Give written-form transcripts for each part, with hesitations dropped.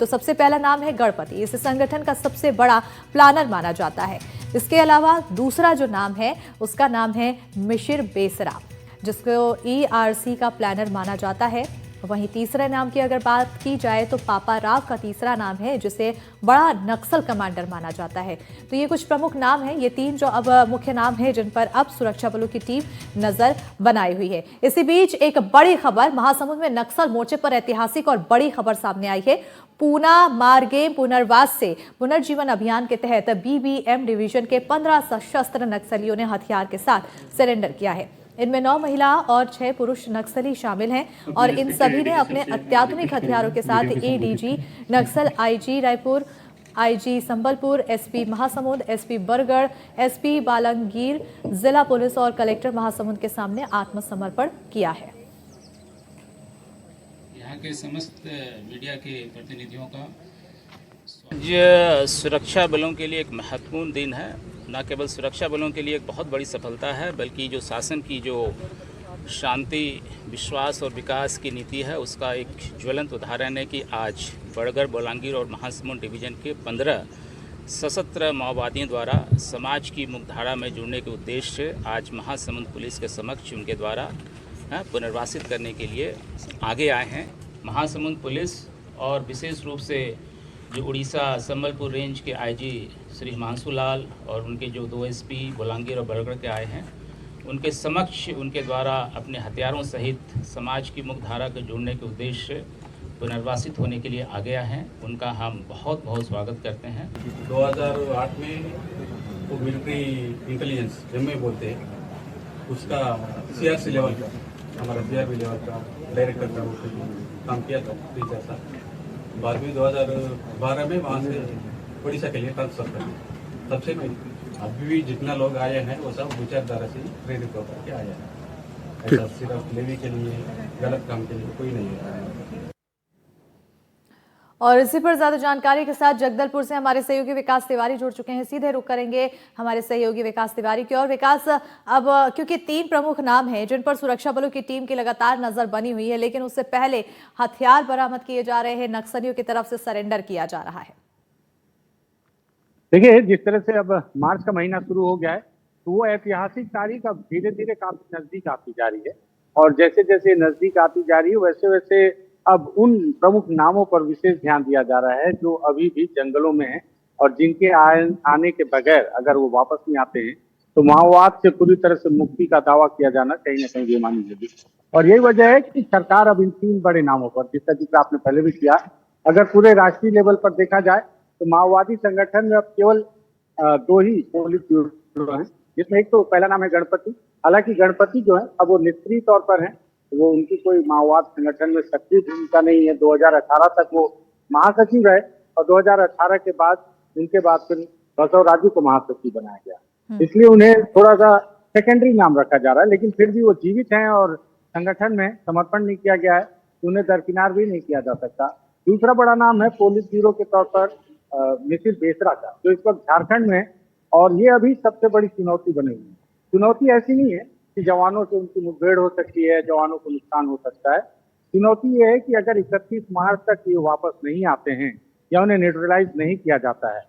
तो सबसे पहला नाम है गणपति। इस संगठन का सबसे बड़ा प्लानर माना जाता है। इसके अलावा दूसरा जो नाम है उसका नाम है मिशिर बेसरा, जिसको ईआरसी का प्लानर माना जाता है। वहीं तीसरे नाम की अगर बात की जाए तो पापा राव का तीसरा नाम है, जिसे बड़ा नक्सल कमांडर माना जाता है। तो ये कुछ प्रमुख नाम हैं, ये तीन जो अब मुख्य नाम हैं जिन पर अब सुरक्षा बलों की टीम नजर बनाई हुई है। इसी बीच एक बड़ी खबर, महासमुंद में नक्सल मोर्चे पर ऐतिहासिक और बड़ी खबर सामने आई है। पूना मारगेम पुनर्वास से पुनर्जीवन अभियान के तहत बीबीएम डिवीजन के 15 सशस्त्र नक्सलियों ने हथियार के साथ सरेंडर किया है। इनमें 9 महिला और 6 पुरुष नक्सली शामिल हैं और इन सभी ने अपने अत्याधुनिक हथियारों के साथ ADG Naxal, IG Raipur, IG Sambalpur, SP Mahasamund, SP Bargarh, SP Balangir, जिला पुलिस और कलेक्टर महासमुंद के सामने आत्मसमर्पण किया है। यहाँ के समस्त मीडिया के प्रतिनिधियों का ये सुरक्षा बलों के लिए एक महत्वपूर्ण दिन है। न केवल सुरक्षा बलों के लिए एक बहुत बड़ी सफलता है, बल्कि जो शासन की जो शांति, विश्वास और विकास की नीति है उसका एक ज्वलंत उदाहरण है कि आज बड़गढ़, बालांगीर और महासमुंद डिवीजन के 15 सशस्त्र माओवादियों द्वारा समाज की मुख्यधारा में जुड़ने के उद्देश्य से आज महासमुंद पुलिस के समक्ष उनके द्वारा पुनर्वासित करने के लिए आगे आए हैं। महासमुंद पुलिस और विशेष रूप से जो उड़ीसा संबलपुर रेंज के आईजी श्री हिमांशु लाल और उनके जो 2 एसपी बालांगीर और बरगढ़ के आए हैं, उनके समक्ष उनके द्वारा अपने हथियारों सहित समाज की मुख्यधारा को जोड़ने के उद्देश्य से पुनर्वासित होने के लिए आगे आए हैं। उनका हम बहुत बहुत स्वागत करते हैं। 2008 में वो मिलिट्री इंटेलिजेंस एमए बोलते हैं, उसका सीआरसी लेवल का, हमारा सीआरपी लेवल का डायरेक्टर का काम किया था 3-4 साल। बाद में 2012 में वहाँ से उड़ीसा के लिए ट्रांसफर कर दिया। तब से मैं अभी भी जितना लोग आए हैं वो सब विचारधारा से प्रेरित होकर के आए हैं। ऐसा सिर्फ लेवी के लिए, गलत काम के लिए कोई नहीं है। और इसी पर ज्यादा जानकारी के साथ जगदलपुर से हमारे सहयोगी विकास तिवारी जुड़ चुके हैं। सीधे रुख करेंगे हमारे सहयोगी विकास तिवारी की। और विकास, अब क्योंकि 3 प्रमुख नाम हैं जिन पर सुरक्षा बलों की टीम की लगातार नजर बनी हुई है, लेकिन उससे पहले हथियार बरामद किए जा रहे हैं, नक्सलियों की तरफ से सरेंडर किया जा रहा है। देखिए, जिस तरह से अब मार्च का महीना शुरू हो गया है तो वो ऐतिहासिक तारीख अब धीरे धीरे काफी नजदीक आती जा रही है। और जैसे जैसे नजदीक आती जा रही है वैसे वैसे अब उन प्रमुख नामों पर विशेष ध्यान दिया जा रहा है जो अभी भी जंगलों में हैं और जिनके आने के बगैर अगर वो वापस नहीं आते हैं तो माओवाद से पूरी तरह से मुक्ति का दावा किया जाना कहीं ना कहीं बेमानी है। और यही वजह है कि सरकार अब इन 3 बड़े नामों पर, जिसका जिक्र आपने पहले भी किया, अगर पूरे राष्ट्रीय लेवल पर देखा जाए तो माओवादी संगठन में अब केवल 2 ही पुलिस ब्यूरो हैं, जिसमें एक तो पहला नाम है गणपति। हालांकि गणपति जो है अब वो निष्क्रिय तौर पर है, वो उनकी कोई माओवाद संगठन में सक्रिय भूमिका नहीं है। 2018 तक वो महासचिव रहे और 2018 के बाद उनके बाद फिर बसव राजू को महासचिव बनाया गया, इसलिए उन्हें थोड़ा सा सेकेंडरी नाम रखा जा रहा है। लेकिन फिर भी वो जीवित हैं और संगठन में समर्पण नहीं किया गया है, उन्हें दरकिनार भी नहीं किया जा सकता। दूसरा बड़ा नाम है पुलिस ब्यूरो के तौर पर मिशिर बेसरा का, जो इस वक्त झारखंड में, और ये अभी सबसे बड़ी चुनौती बनी हुई है। चुनौती ऐसी नहीं है कि जवानों से उनकी मुठभेड़ हो सकती है, जवानों को नुकसान हो सकता है। चुनौती ये है कि अगर 31 मार्च तक ये वापस नहीं आते हैं या उन्हें न्यूट्रलाइज नहीं किया जाता है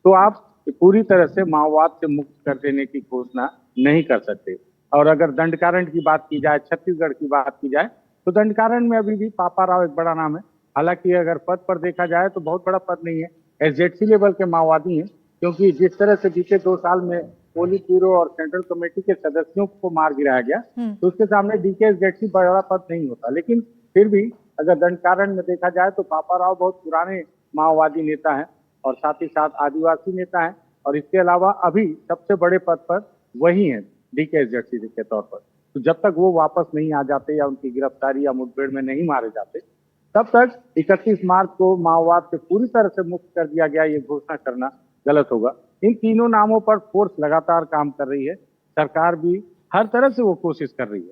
तो आप पूरी तरह से माओवाद से मुक्त कर देने की घोषणा नहीं कर सकते। और अगर दंडकारण की बात की जाए, छत्तीसगढ़ की बात की जाए, तो दंडकारण में अभी भी पापा राव एक बड़ा नाम है। हालांकि अगर पद पर देखा जाए तो बहुत बड़ा पद नहीं है, एसजेडसी लेवल के माओवादी हैं, क्योंकि जिस तरह से बीते 2 साल में पोलित ब्यूरो और सेंट्रल कमेटी के सदस्यों को मार गिराया गया तो उसके सामने डीके एसजेडसी बड़ा पद नहीं होता। लेकिन फिर भी अगर दंडकारण में देखा जाए तो पापा राव बहुत पुराने माओवादी नेता हैं और साथ ही साथ आदिवासी नेता हैं, और इसके अलावा अभी सबसे बड़े पद पर वही हैं डीके एसजेडसी के तौर पर। तो जब तक वो वापस नहीं आ जाते या उनकी गिरफ्तारी या मुठभेड़ में नहीं मारे जाते, तब तक 31 मार्च को माओवाद से पूरी तरह से मुक्त कर दिया गया ये घोषणा करना गलत होगा। इन तीनों नामों पर फोर्स लगातार काम कर रही है, सरकार भी हर तरह से वो कोशिश कर रही है।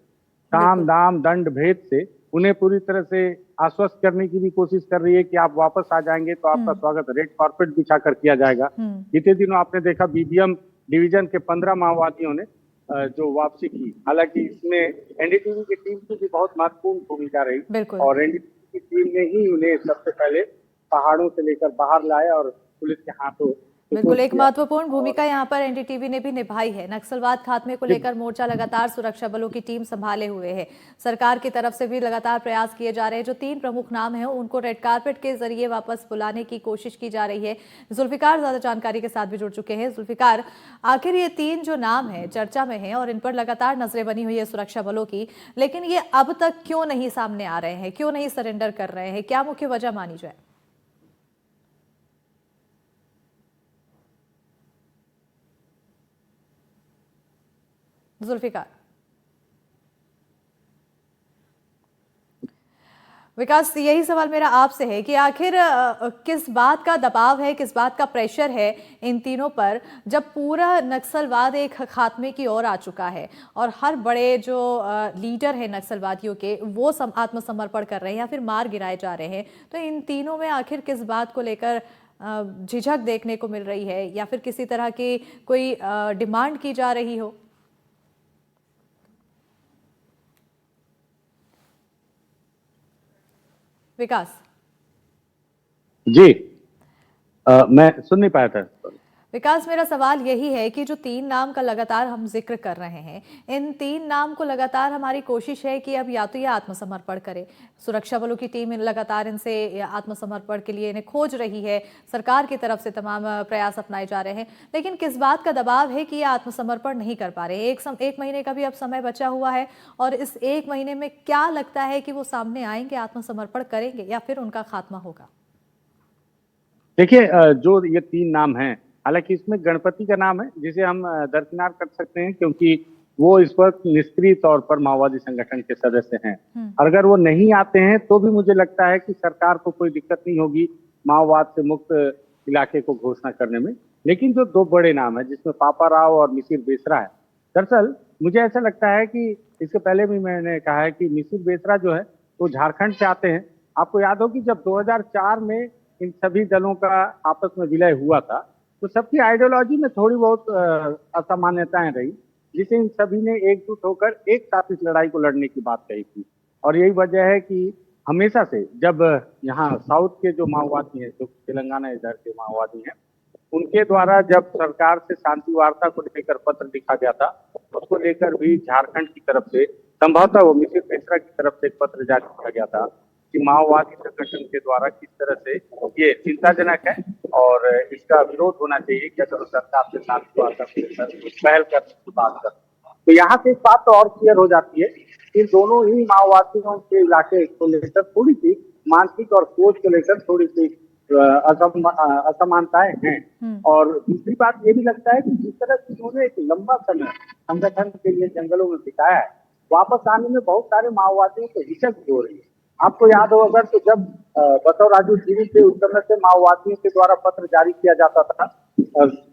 साम दाम दंड भेद से उन्हें पूरी तरह से आश्वस्त करने की भी कोशिश कर रही है कि आप वापस आ जाएंगे तो आपका स्वागत रेड कार्पेट बिछाकर किया जाएगा। बीते दिनों आपने देखा बीबीएम डिवीजन के 15 माओवादियों ने जो वापसी की, हालांकि इसमें एनडीटीवी की टीम की भी बहुत महत्वपूर्ण भूमिका रही और एनडीटीवी की टीम ने ही उन्हें सबसे पहले पहाड़ों से लेकर बाहर लाए और पुलिस के हाथों बिल्कुल, एक महत्वपूर्ण भूमिका यहाँ पर एनडीटीवी ने भी निभाई है। नक्सलवाद खात्मे को लेकर मोर्चा लगातार सुरक्षा बलों की टीम संभाले हुए है। सरकार की तरफ से भी लगातार प्रयास किए जा रहे हैं। जो 3 प्रमुख नाम हैं उनको रेड कार्पेट के जरिए वापस बुलाने की कोशिश की जा रही है। जुल्फिकार ज्यादा जानकारी के साथ भी जुड़ चुके हैं। जुल्फिकार, आखिर ये 3 जो नाम है चर्चा में है और इन पर लगातार नजरें बनी हुई है सुरक्षा बलों की, लेकिन ये अब तक क्यों नहीं सामने आ रहे हैं, क्यों नहीं सरेंडर कर रहे हैं, क्या मुख्य वजह मानी जाए? जुल्फिकार, विकास, यही सवाल मेरा आपसे है कि आखिर किस बात का दबाव है, किस बात का प्रेशर है इन तीनों पर, जब पूरा नक्सलवाद एक खात्मे की ओर आ चुका है और हर बड़े जो लीडर हैं नक्सलवादियों के वो आत्मसमर्पण कर रहे हैं या फिर मार गिराए जा रहे हैं, तो इन तीनों में आखिर किस बात को लेकर झिझक देखने को मिल रही है या फिर किसी तरह की कोई डिमांड की जा रही हो? विकास जी, मैं सुन नहीं पाया था। विकास, मेरा सवाल यही है कि जो 3 नाम का लगातार हम जिक्र कर रहे हैं, इन 3 नाम को लगातार हमारी कोशिश है कि अब या तो ये आत्मसमर्पण करे, सुरक्षा बलों की टीम इनसे आत्मसमर्पण के लिए इन्हें खोज रही है, सरकार की तरफ से तमाम प्रयास अपनाए जा रहे हैं, लेकिन किस बात का दबाव है कि ये आत्मसमर्पण नहीं कर पा रहे? एक महीने का भी अब समय बचा हुआ है और इस 1 महीने में क्या लगता है कि वो सामने आएंगे, आत्मसमर्पण करेंगे या फिर उनका खात्मा होगा? देखिए, जो ये 3 नाम हैं, हालांकि इसमें गणपति का नाम है जिसे हम दरकिनार कर सकते हैं क्योंकि वो इस वक्त निष्क्रिय तौर पर माओवादी संगठन के सदस्य हैं। अगर वो नहीं आते हैं तो भी मुझे लगता है कि सरकार को कोई दिक्कत नहीं होगी माओवाद से मुक्त इलाके को घोषणा करने में। लेकिन जो 2 बड़े नाम है जिसमें पापा राव और मिसिर बेसरा है, दरअसल मुझे ऐसा लगता है कि इसके पहले भी मैंने कहा है कि मिसिर बेसरा जो है वो झारखंड से आते हैं। आपको याद हो कि जब 2004 में इन सभी दलों का आपस में विलय हुआ था तो सबकी आइडियोलॉजी में थोड़ी बहुत असामान्यताएं रही, जिसे इन सभी ने एकजुट होकर एक साथ इस लड़ाई को लड़ने की बात कही थी। और यही वजह है कि हमेशा से जब यहाँ साउथ के जो माओवादी हैं, जो तेलंगाना इधर के माओवादी हैं, उनके द्वारा जब सरकार से शांति वार्ता को लेकर पत्र लिखा गया था, उसको लेकर भी झारखंड की तरफ से संभवतः वो मिसिर बेसरा की तरफ से एक पत्र जारी किया गया था कि माओवादी संगठन के द्वारा किस तरह से ये चिंताजनक है और इसका विरोध होना चाहिए कि अगर सरकार से शांति वार्ता को लेकर पहल करने की बात कर। तो यहाँ से एक बात तो और क्लियर हो जाती है कि दोनों ही माओवादियों के इलाके को लेकर थोड़ी सी मानसिक और सोच को लेकर थोड़ी सी असमानताएं हैं। और दूसरी बात ये भी लगता है कि जिस तरह से उन्होंने एक लंबा समय संगठन के लिए जंगलों में बिताया है, वापस आने में बहुत सारे माओवादियों को हिचक हो रही है। आपको याद हो अगर तो जब बसव राजू गिरी थे उस समय से माओवादियों के द्वारा पत्र जारी किया जाता था,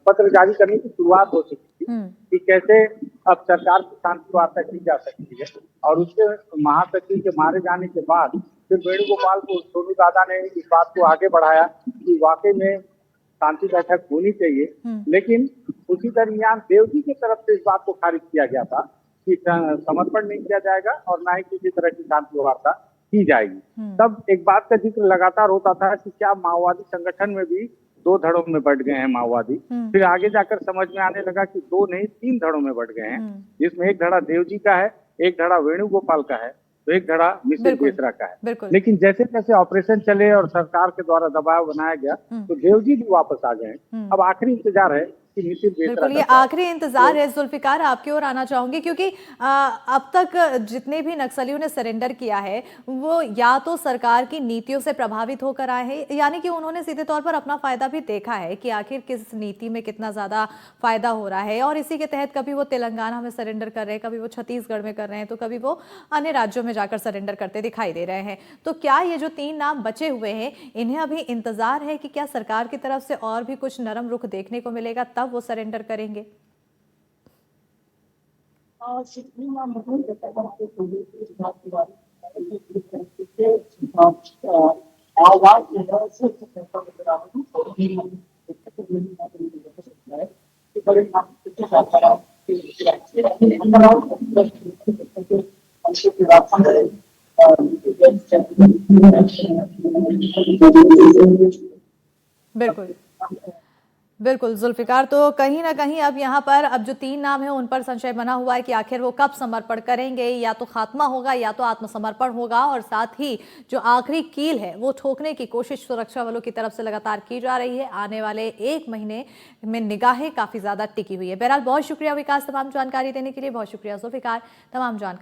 पत्र जारी करने की शुरुआत हो चुकी थी कि कैसे अब सरकार की शांति वार्ता की जा सकती है। और उसके महासचिव के मारे जाने के बाद फिर वेणुगोपाल को सोनू दादा ने इस बात को आगे बढ़ाया कि वाकई में शांति बैठक होनी चाहिए। लेकिन उसी दरमियान देवजी की तरफ से इस बात को खारिज किया गया था कि समर्पण नहीं किया जाएगा और न ही किसी तरह की शांति वार्ता की जाएगी। तब एक बात का जिक्र लगातार होता था कि क्या माओवादी संगठन में भी 2 धड़ों में बढ़ गए हैं माओवादी। फिर आगे जाकर समझ में आने लगा कि 2 नहीं 3 धड़ों में बढ़ गए हैं, जिसमें एक धड़ा देवजी का है, एक धड़ा वेणुगोपाल का है, तो एक धड़ा मिसिर बेसरा का है। लेकिन जैसे जैसे ऑपरेशन चले और सरकार के द्वारा दबाव बनाया गया तो देवजी भी वापस आ गए। अब आखिरी इंतजार है कि मिसिर बेसरा। बिल्कुल, ये आखिरी इंतजार है। जुल्फिकार, आपकी ओर आना चाहूंगी क्योंकि अब तक जितने भी नक्सलियों ने सरेंडर किया है वो या तो सरकार की नीतियों से प्रभावित होकर आए हैं, यानी कि उन्होंने सीधे तौर पर अपना फायदा भी देखा है कि आखिर किस नीति में कितना ज्यादा फायदा हो रहा है, और इसी के तहत कभी वो तेलंगाना में सरेंडर कर रहे हैं, कभी वो छत्तीसगढ़ में कर रहे हैं, तो कभी वो अन्य राज्यों में जाकर सरेंडर करते दिखाई दे रहे हैं। तो क्या ये जो 3 नाम बचे हुए हैं इन्हें अभी इंतजार है कि क्या सरकार की तरफ से और भी कुछ नरम रुख देखने को मिलेगा तब वो सरेंडर करेंगे? बिल्कुल बिल्कुल जुल्फिकार, तो कहीं ना कहीं अब यहाँ पर अब जो 3 नाम है उन पर संशय बना हुआ है कि आखिर वो कब समर्पण करेंगे, या तो खात्मा होगा या तो आत्मसमर्पण होगा। और साथ ही जो आखिरी कील है वो ठोकने की कोशिश सुरक्षा बलों की तरफ से लगातार की जा रही है। आने वाले 1 महीने में निगाहें काफी ज्यादा टिकी हुई है। बहरहाल बहुत शुक्रिया विकास तमाम जानकारी देने के लिए, बहुत शुक्रिया जुल्फिकार तमाम जानकारी